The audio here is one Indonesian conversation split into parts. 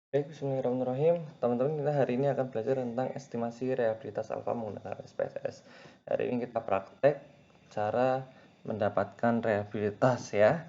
Baik, bismillahirrahmanirrahim. Teman-teman, kita hari ini akan belajar tentang estimasi realitas alfa menggunakan SPSS. Hari ini kita praktek cara mendapatkan realitas ya,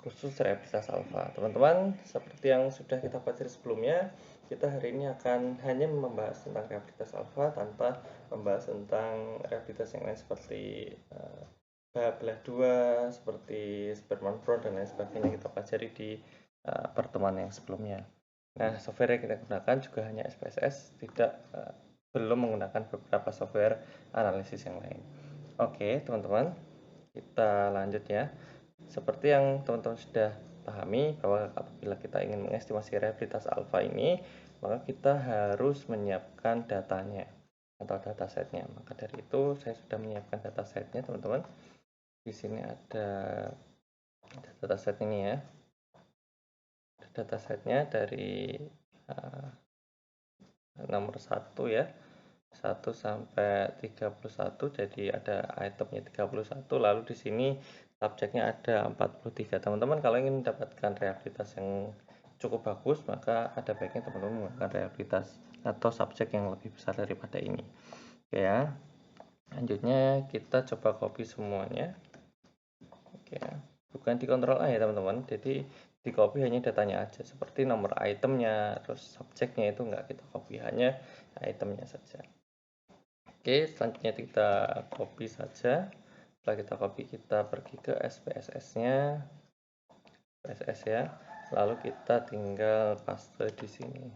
khusus realitas alfa. Teman-teman, seperti yang sudah kita pelajari sebelumnya, kita hari ini akan hanya membahas tentang realitas alfa tanpa membahas tentang realitas yang lain seperti belah dua, seperti Spearman-Brown dan lain sebagainya kita pelajari di pertemuan yang sebelumnya. Nah, software yang kita gunakan juga hanya SPSS, belum menggunakan beberapa software analisis yang lain. Oke, teman-teman, kita lanjut ya. Seperti yang teman-teman sudah pahami bahwa apabila kita ingin mengestimasi realitas alfa ini, maka kita harus menyiapkan datanya atau datasetnya. Maka dari itu saya sudah menyiapkan datasetnya, teman-teman. Di sini ada dataset ini ya. Datasetnya dari uh, nomor 1 ya, 1 sampai 31, jadi ada itemnya 31, lalu di sini subjeknya ada 43. Teman-teman kalau ingin mendapatkan realitas yang cukup bagus, maka ada baiknya teman-teman menggunakan realitas atau subjek yang lebih besar daripada ini. Oke ya, lanjutnya kita coba copy semuanya. Oke ya, bukan di Ctrl A ya teman-teman, jadi di copy hanya datanya aja, seperti nomor itemnya, terus subjeknya itu enggak kita copy, hanya itemnya saja. Oke, selanjutnya kita copy saja. Setelah kita copy, kita pergi ke SPSS-nya, SPSS ya. Lalu kita tinggal paste di sini.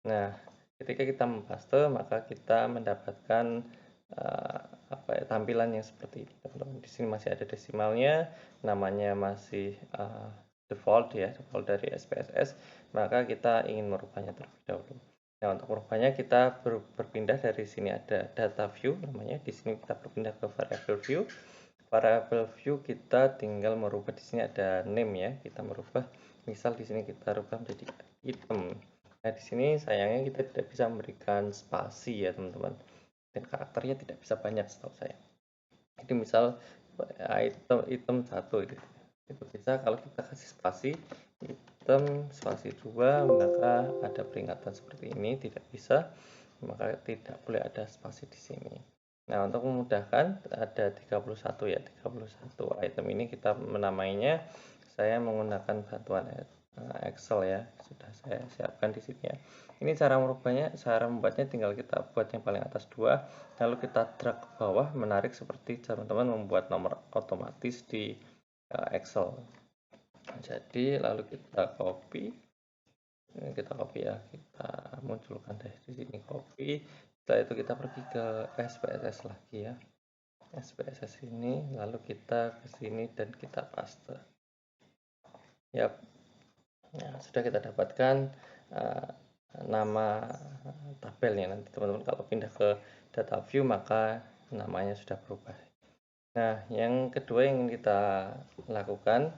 Nah, ketika kita mempaste, maka kita mendapatkan tampilan yang seperti ini, teman-teman. Di sini masih ada desimalnya, namanya masih default ya, default dari SPSS. Maka kita ingin merubahnya terlebih dahulu. Nah, untuk merubahnya kita berpindah dari sini ada data view namanya. Di sini kita berpindah ke variable view. Variable view kita tinggal merubah, di sini ada name ya. Kita merubah, misal di sini kita rubah menjadi item. Nah, di sini sayangnya kita tidak bisa memberikan spasi ya, teman-teman. Dan karakternya tidak bisa banyak setahu saya. Jadi misal item 1 itu bisa, kalau kita kasih spasi item spasi 2, maka ada peringatan seperti ini, tidak bisa, maka tidak boleh ada spasi di sini. Nah, untuk memudahkan ada 31 ya, 31 item ini kita menamainya, saya menggunakan bantuan Excel ya, sudah saya siapkan di sini ya. Ini cara merubahnya, cara membuatnya tinggal kita buat yang paling atas 2, lalu kita drag ke bawah, menarik seperti teman-teman membuat nomor otomatis di Excel. Jadi lalu kita copy ya, kita munculkan deh di sini copy. Setelah itu kita pergi ke SPSS lagi ya, SPSS ini, lalu kita ke sini dan kita paste. Yap, nah, sudah kita dapatkan nama tabelnya. Nanti teman-teman kalau pindah ke data view maka namanya sudah berubah. Nah, yang kedua yang ingin kita lakukan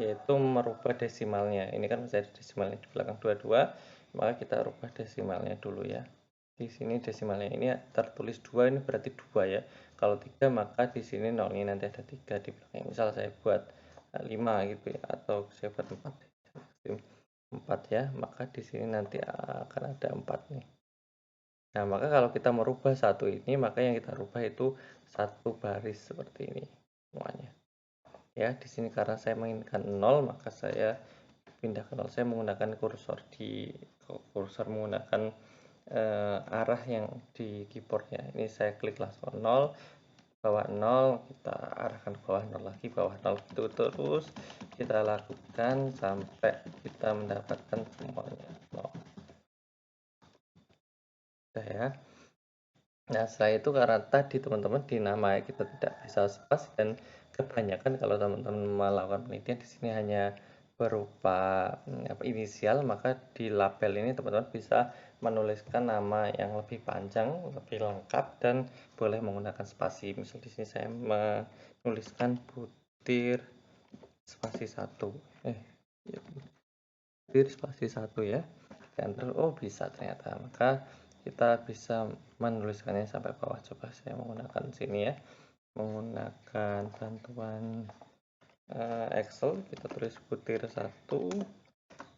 yaitu merubah desimalnya. Ini kan masih ada desimalnya di belakang 22, maka kita rubah desimalnya dulu ya. Di sini desimalnya ini tertulis 2, ini berarti 2 ya. Kalau 3 maka di sini nolnya nanti ada 3 di belakang. Misal saya buat 5 gitu ya, atau saya buat 4 ya, maka di sini nanti akan ada 4 nih. Nah, maka kalau kita merubah satu ini, maka yang kita rubah itu satu baris seperti ini semuanya. Ya, di sini karena saya menginginkan 0, maka saya pindah ke 0. Saya menggunakan kursor menggunakan arah yang di keyboard ya. Ini saya klik langsung 0, bawah 0, kita arahkan ke bawah 0 lagi, bawah 0, itu terus kita lakukan sampai kita mendapatkan semuanya 0. Sudah ya. Nah, setelah itu karena tadi teman-teman dinamai kita tidak bisa spasi, dan kebanyakan kalau teman-teman melakukan penelitian di sini hanya berupa inisial, maka di label ini teman-teman bisa menuliskan nama yang lebih panjang, lebih lengkap, dan boleh menggunakan spasi. Misal di sini saya menuliskan butir spasi 1. Butir spasi 1 ya. Enter, oh bisa ternyata. Maka kita bisa menuliskannya sampai bawah. Coba saya menggunakan sini ya, menggunakan bantuan Excel, kita tulis butir 1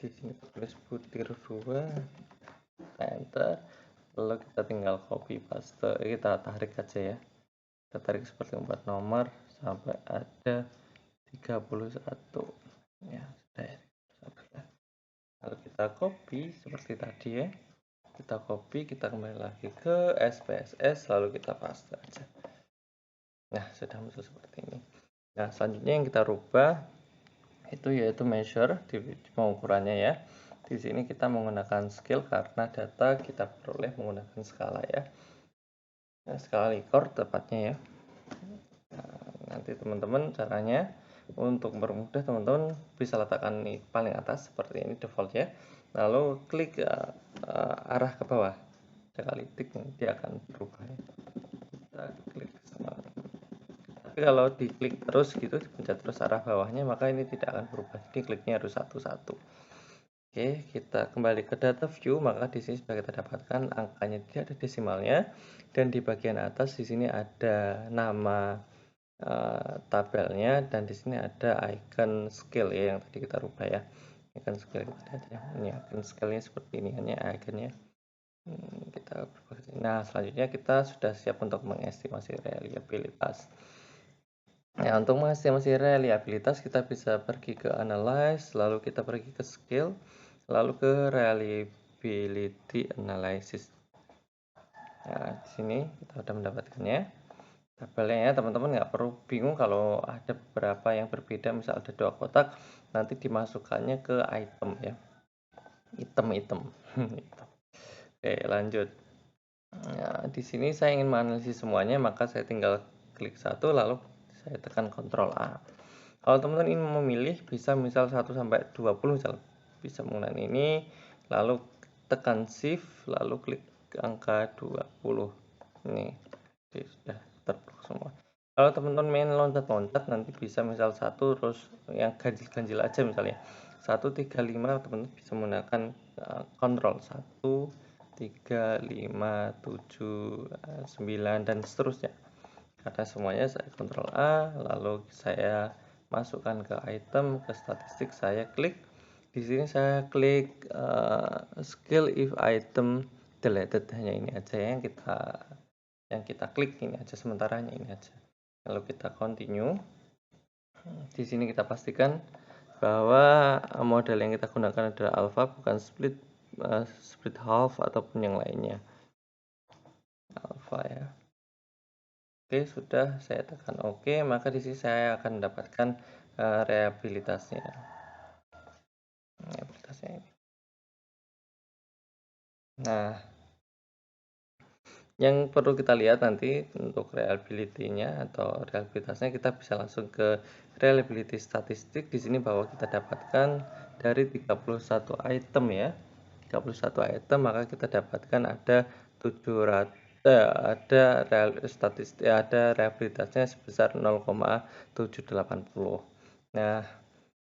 Di sini tulis butir 2, enter, lalu kita tinggal copy paste, kita tarik aja ya, kita tarik seperti 4 nomor sampai ada 31 ya, sudah ya. Lalu kita copy seperti tadi ya, kita copy, kita kembali lagi ke SPSS, lalu kita paste aja. Nah, sudah muncul seperti ini. Nah, selanjutnya yang kita rubah itu yaitu measure di pengukurannya ya. Di sini kita menggunakan scale karena data kita peroleh menggunakan skala ya. Nah, skala Likert tepatnya ya. Nah, nanti teman-teman caranya untuk mempermudah teman-teman bisa letakkan di paling atas seperti ini default ya. Lalu klik arah ke bawah. Sekali klik dia akan berubah ya. Kita klik sama. Tapi kalau diklik terus gitu, dipencet terus arah bawahnya, maka ini tidak akan berubah. Jadi kliknya harus satu-satu. Oke, kita kembali ke data view, maka di sini sudah kita dapatkan angkanya tidak ada desimalnya, dan di bagian atas di sini ada nama tabelnya, dan di sini ada icon scale ya yang tadi kita rubah ya. Icon scale kita lihat ya. Ini icon scale-nya seperti ini kan ya iconnya. Kita berubah. Nah, selanjutnya kita sudah siap untuk mengestimasi reliabilitas. Nah, untuk mengestimasi reliabilitas kita bisa pergi ke analyze, lalu kita pergi ke scale, lalu ke reliability analysis. Nah, di sini kita sudah mendapatkannya tabelnya ya, teman-teman nggak perlu bingung kalau ada beberapa yang berbeda, misal ada 2 kotak, nanti dimasukkannya ke item ya, item. Oke, lanjut. Nah, di sini saya ingin menganalisis semuanya, maka saya tinggal klik satu, lalu saya tekan Ctrl A. Kalau teman-teman ingin memilih, bisa misal 1 sampai 20 misal, bisa menggunakan ini, lalu tekan Shift, lalu klik angka 20. Ini sudah terblok semua. Kalau teman-teman main loncat-loncat, nanti bisa misal 1 terus yang ganjil-ganjil aja misalnya. 135 teman-teman bisa menggunakan kontrol 1 3 5 7 9 dan seterusnya. Karena semuanya saya Ctrl A, lalu saya masukkan ke item, ke statistik, saya klik. Di sini saya klik skill if item deleted, hanya ini aja yang kita klik, ini aja sementara, hanya ini aja. Lalu kita continue. Di sini kita pastikan bahwa model yang kita gunakan adalah alpha, bukan split half ataupun yang lainnya. Alpha ya. Oke, sudah saya tekan OK, maka di sini saya akan mendapatkan reliabilitasnya. Reliabilitasnya ini. Nah, yang perlu kita lihat nanti untuk reliability-nya atau reliabilitasnya, kita bisa langsung ke reliability statistik. Di sini bahwa kita dapatkan dari 31 item ya. 31 item, maka kita dapatkan ada 700 ada statistik, ada reliabilitasnya sebesar 0,780. Nah,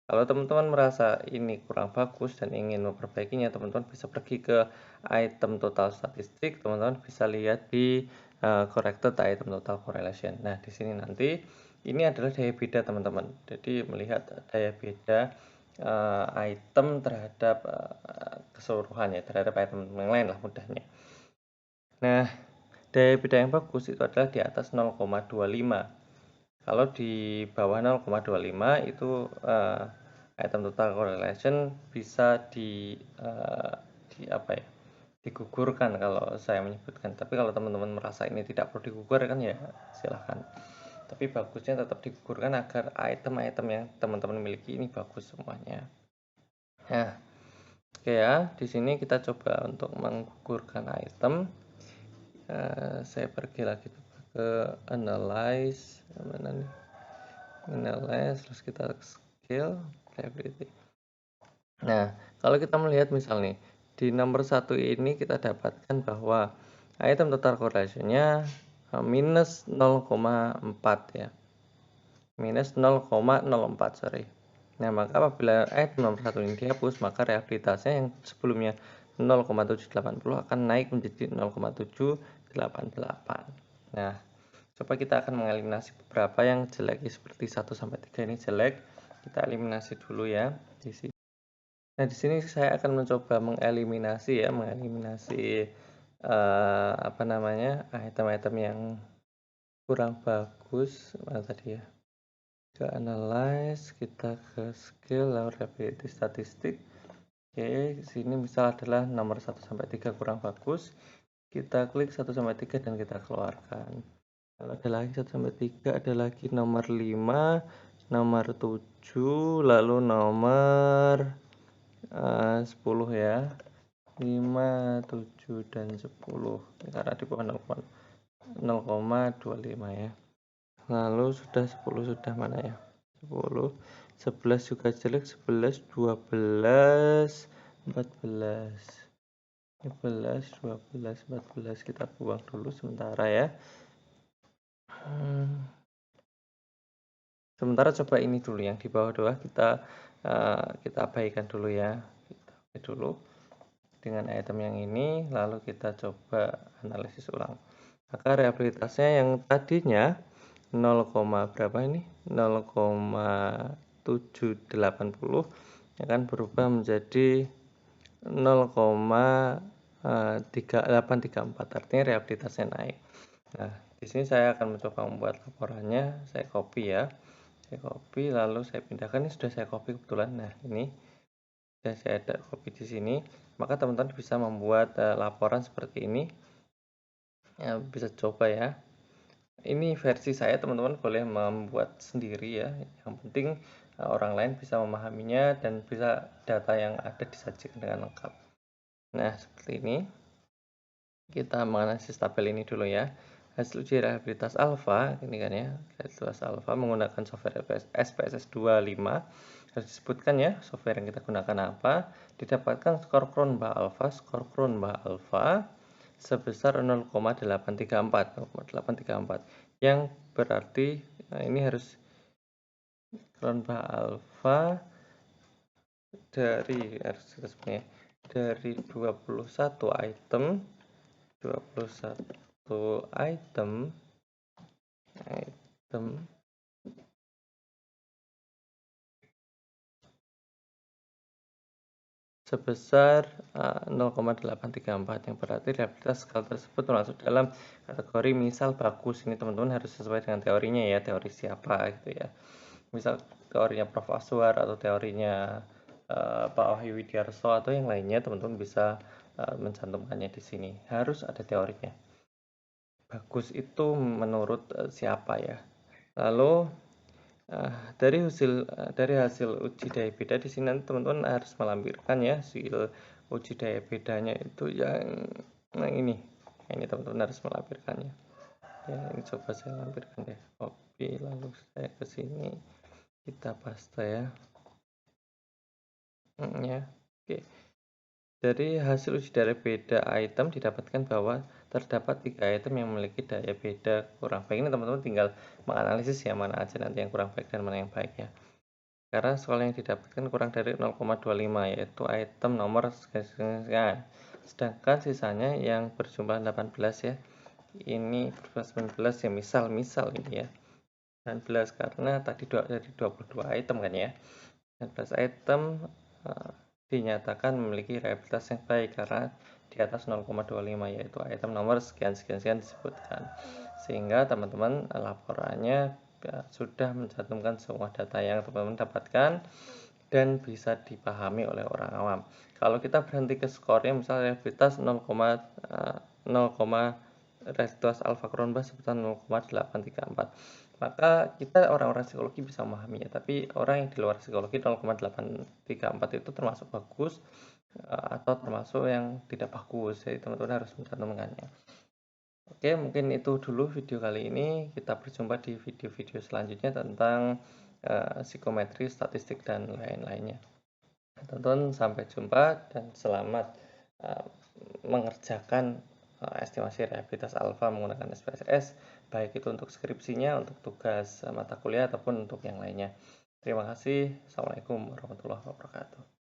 kalau teman-teman merasa ini kurang bagus dan ingin memperbaikinya, teman-teman bisa pergi ke item total statistik, teman-teman bisa lihat di corrected item total correlation. Nah, di sini nanti ini adalah daya beda teman-teman. Jadi melihat daya beda item terhadap keseluruhannya, terhadap item yang lain lah mudahnya. Nah, daya beda yang bagus itu adalah di atas 0,25. Kalau di bawah 0,25 itu item total correlation bisa digugurkan kalau saya menyebutkan. Tapi kalau teman-teman merasa ini tidak perlu digugurkan ya silahkan. Tapi bagusnya tetap digugurkan agar item-item yang teman-teman miliki ini bagus semuanya. Nah, oke ya, di sini kita coba untuk menggugurkan item. Saya pergi lagi ke analyze, mana nih? Analyze, terus kita scale reliability. Nah, kalau kita melihat misal nih di nomor 1 ini kita dapatkan bahwa item total correlation-nya minus 0,4 ya. Minus 0,04, sorry. Nah, maka apabila item nomor 1 ini dihapus, maka reliabilitasnya yang sebelumnya 0,780 akan naik menjadi 0,788. Nah, coba kita akan mengeliminasi beberapa yang jelek seperti 1 sampai 3 ini jelek. Kita eliminasi dulu ya di sini. Nah, di sini saya akan mencoba mengeliminasi ya, apa namanya, item-item yang kurang bagus. Mana tadi ya? Ke analyze, kita ke skill, lalu reliability statistik. Oke, sini misal adalah nomor 1 sampai 3 kurang bagus. Kita klik 1 sampai 3 dan kita keluarkan. Lalu ada lagi 1 sampai 3, ada lagi nomor 5, nomor 7, lalu nomor 10 ya. 5, 7 dan 10. Karena di bawah 0,25 ya. Lalu sudah 10 sudah mana ya? 10, 11 juga jelek, 11, 12, 14. 11, 12, 14 kita buang dulu sementara ya. Sementara coba ini dulu yang di bawah doang kita abaikan dulu ya. Kita abaikan dulu dengan item yang ini, lalu kita coba analisis ulang. Maka reliabilitasnya yang tadinya 0, berapa ini? 0,780 akan berubah menjadi 0,3834, artinya reliabilitasnya naik. Nah, di sini saya akan mencoba membuat laporannya. Saya copy ya. Saya copy lalu saya pindahkan. Ini sudah saya copy kebetulan. Nah, ini sudah saya ada copy di sini. Maka teman-teman bisa membuat laporan seperti ini. Ya, bisa coba ya. Ini versi saya, teman-teman boleh membuat sendiri ya. Yang penting orang lain bisa memahaminya dan bisa data yang ada disajikan dengan lengkap. Nah, seperti ini. Kita menganalisis tabel ini dulu ya. Hasil uji reliabilitas alfa, ini kan ya, reliabilitas alfa menggunakan software SPSS 25. Harus disebutkan ya, software yang kita gunakan apa. Didapatkan skor Cronbach alfa sebesar 0,834, yang berarti ini harus Cronbach alfa dari 21 item sebesar 0,834, yang berarti reliabilitas skala tersebut termasuk dalam kategori misal bagus. Ini teman-teman harus sesuai dengan teorinya ya, teori siapa gitu ya. Misal teorinya Prof. Aswar atau teorinya Pak Wahyu Widiarso atau yang lainnya, teman-teman bisa mencantumkannya di sini. Harus ada teorinya. Bagus itu menurut siapa ya. Lalu dari hasil uji daya beda di sini teman-teman harus melampirkan ya hasil uji daya bedanya itu yang ini teman-teman harus melampirkannya ya. Ini coba saya lampirkan ya, copy lalu saya ke sini, kita paste ya. Ya, oke. Dari hasil uji daya beda item didapatkan bahwa terdapat 3 item yang memiliki daya beda kurang baik. Ini teman-teman tinggal menganalisis ya, mana aja nanti yang kurang baik dan mana yang baik ya. Karena skala yang didapatkan kurang dari 0,25, yaitu item nomor sekian. Sedangkan sisanya yang berjumlah 18 ya. Ini berjumlah 19 ya, misal ini ya. 19 karena tadi dari 22 item kan ya. 19 item dinyatakan memiliki reliabilitas yang baik karena di atas 0,25, yaitu item nomor sekian disebutkan. Sehingga teman-teman laporannya sudah mencantumkan semua data yang teman-teman dapatkan dan bisa dipahami oleh orang awam. Kalau kita berhenti ke skornya, misalnya reliabilitas reliabilitas alfa Cronbach sebesar 0,834, maka kita orang-orang psikologi bisa memahaminya. Tapi orang yang di luar psikologi 0,834 itu termasuk bagus atau termasuk yang tidak bagus. Jadi teman-teman harus mencantumkannya. Oke, mungkin itu dulu video kali ini. Kita berjumpa di video-video selanjutnya tentang psikometri, statistik, dan lain-lainnya. Teman-teman, sampai jumpa dan selamat mengerjakan estimasi reliabilitas alfa menggunakan SPSS, baik itu untuk skripsinya, untuk tugas mata kuliah, ataupun untuk yang lainnya. Terima kasih. Assalamualaikum warahmatullahi wabarakatuh.